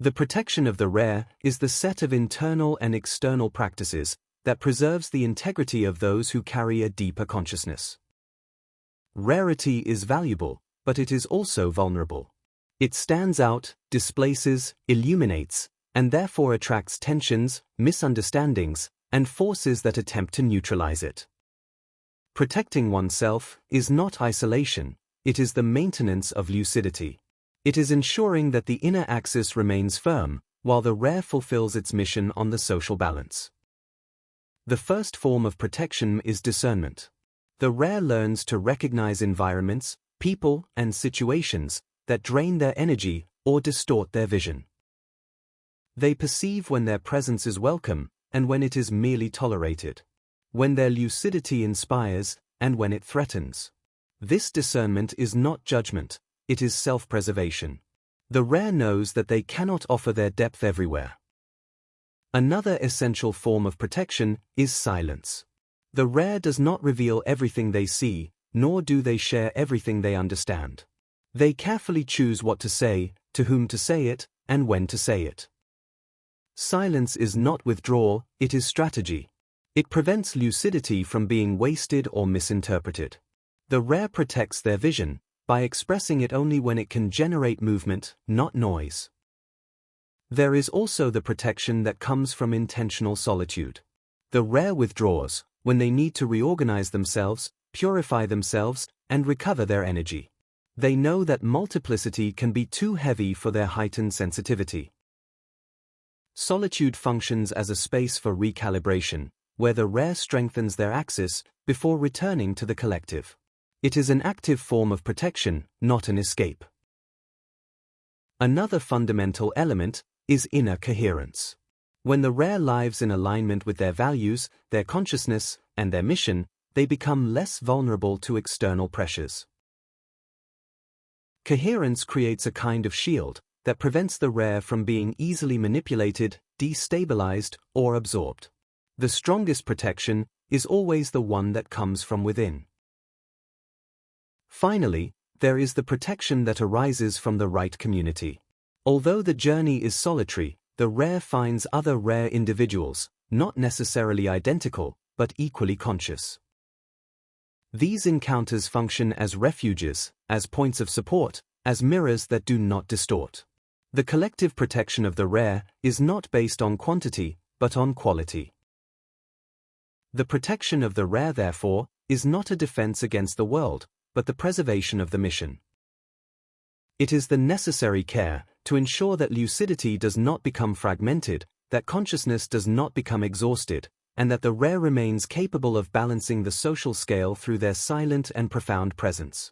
The protection of the rare is the set of internal and external practices that preserves the integrity of those who carry a deeper consciousness. Rarity is valuable, but it is also vulnerable. It stands out, displaces, illuminates, and therefore attracts tensions, misunderstandings, and forces that attempt to neutralize it. Protecting oneself is not isolation, it is the maintenance of lucidity. It is ensuring that the inner axis remains firm, while the rare fulfills its mission on the social balance. The first form of protection is discernment. The rare learns to recognize environments, people, and situations that drain their energy or distort their vision. They perceive when their presence is welcome and when it is merely tolerated, when their lucidity inspires and when it threatens. This discernment is not judgment, it is self-preservation. The rare knows that they cannot offer their depth everywhere. Another essential form of protection is silence. The rare does not reveal everything they see, nor do they share everything they understand. They carefully choose what to say, to whom to say it, and when to say it. Silence is not withdrawal, it is strategy. It prevents lucidity from being wasted or misinterpreted. The rare protects their vision by expressing it only when it can generate movement, not noise. There is also the protection that comes from intentional solitude. The rare withdraws when they need to reorganize themselves, purify themselves, and recover their energy. They know that multiplicity can be too heavy for their heightened sensitivity. Solitude functions as a space for recalibration, where the rare strengthens their axis before returning to the collective. It is an active form of protection, not an escape. Another fundamental element is inner coherence. When the rare lives in alignment with their values, their consciousness, and their mission, they become less vulnerable to external pressures. Coherence creates a kind of shield that prevents the rare from being easily manipulated, destabilized, or absorbed. The strongest protection is always the one that comes from within. Finally, there is the protection that arises from the right community. Although the journey is solitary, the rare finds other rare individuals, not necessarily identical, but equally conscious. These encounters function as refuges, as points of support, as mirrors that do not distort. The collective protection of the rare is not based on quantity, but on quality. The protection of the rare, therefore, is not a defense against the world, but the preservation of the mission. It is the necessary care to ensure that lucidity does not become fragmented, that consciousness does not become exhausted, and that the rare remains capable of balancing the social scale through their silent and profound presence.